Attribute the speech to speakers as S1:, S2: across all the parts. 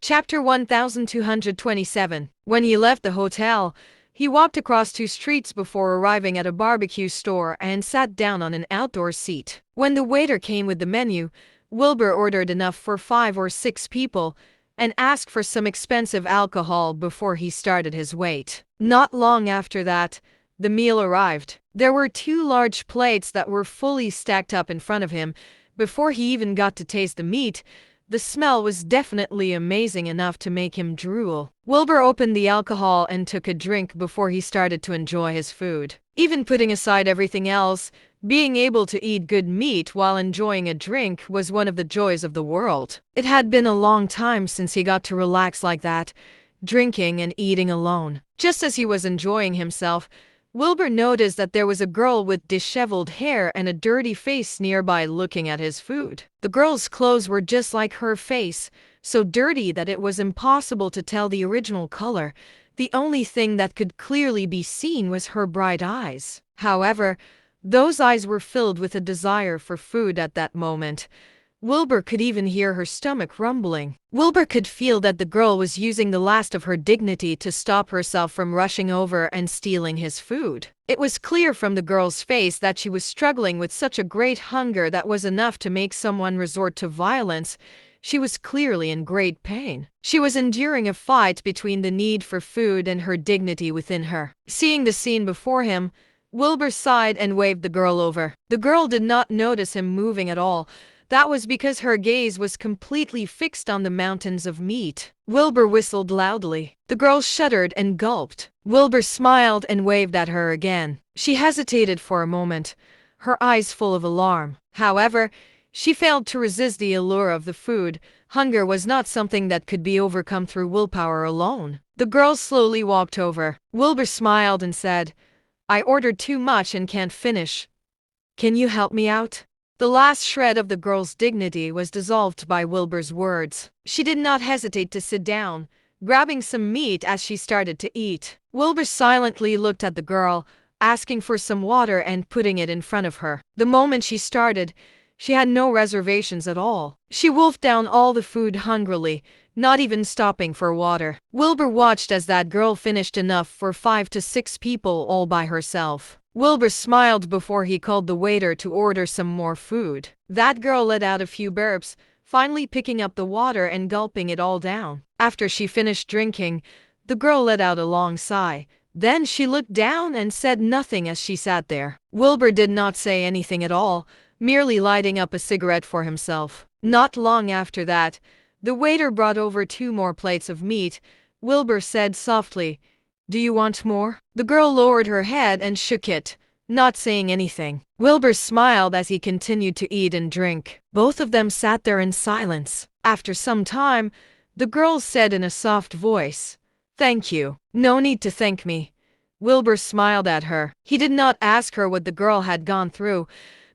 S1: Chapter 1227. When he left the hotel, he walked across 2 streets before arriving at a barbecue store and sat down on an outdoor seat. When the waiter came with the menu, Wilbur ordered enough for 5 or 6 people and asked for some expensive alcohol before he started his wait. Not long after that, the meal arrived. There were 2 large plates that were fully stacked up in front of him. Before he even got to taste the meat, the smell was definitely amazing enough to make him drool. Wilbur opened the alcohol and took a drink before he started to enjoy his food. Even putting aside everything else, being able to eat good meat while enjoying a drink was one of the joys of the world. It had been a long time since he got to relax like that, drinking and eating alone. Just as he was enjoying himself, Wilbur noticed that there was a girl with disheveled hair and a dirty face nearby looking at his food. The girl's clothes were just like her face, so dirty that it was impossible to tell the original color. The only thing that could clearly be seen was her bright eyes. However, those eyes were filled with a desire for food at that moment. Wilbur could even hear her stomach rumbling. Wilbur could feel that the girl was using the last of her dignity to stop herself from rushing over and stealing his food. It was clear from the girl's face that she was struggling with such a great hunger that was enough to make someone resort to violence. She was clearly in great pain. She was enduring a fight between the need for food and her dignity within her. Seeing the scene before him, Wilbur sighed and waved the girl over. The girl did not notice him moving at all. That was because her gaze was completely fixed on the mountains of meat. Wilbur whistled loudly. The girl shuddered and gulped. Wilbur smiled and waved at her again. She hesitated for a moment, her eyes full of alarm. However, she failed to resist the allure of the food. Hunger was not something that could be overcome through willpower alone. The girl slowly walked over. Wilbur smiled and said, "I ordered too much and can't finish. Can you help me out?" The last shred of the girl's dignity was dissolved by Wilbur's words. She did not hesitate to sit down, grabbing some meat as she started to eat. Wilbur silently looked at the girl, asking for some water and putting it in front of her. The moment she started, she had no reservations at all. She wolfed down all the food hungrily, not even stopping for water. Wilbur watched as that girl finished enough for 5 to 6 people all by herself. Wilbur smiled before he called the waiter to order some more food. That girl let out a few burps, finally picking up the water and gulping it all down. After she finished drinking, the girl let out a long sigh. Then she looked down and said nothing as she sat there. Wilbur did not say anything at all, merely lighting up a cigarette for himself. Not long after that, the waiter brought over 2 more plates of meat. Wilbur said softly, "Do you want more?" The girl lowered her head and shook it, not saying anything. Wilbur smiled as he continued to eat and drink. Both of them sat there in silence. After some time, the girl said in a soft voice, "Thank you." "No need to thank me." Wilbur smiled at her. He did not ask her what the girl had gone through,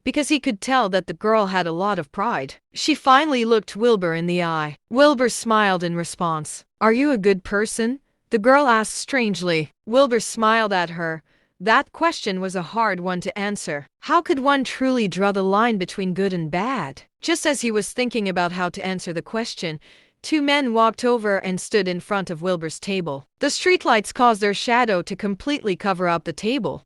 S1: because he could tell that the girl had a lot of pride. She finally looked Wilbur in the eye. Wilbur smiled in response. "Are you a good person?" the girl asked strangely. Wilbur smiled at her. That question was a hard one to answer. How could one truly draw the line between good and bad? Just as he was thinking about how to answer the question, 2 men walked over and stood in front of Wilbur's table. The streetlights caused their shadow to completely cover up the table.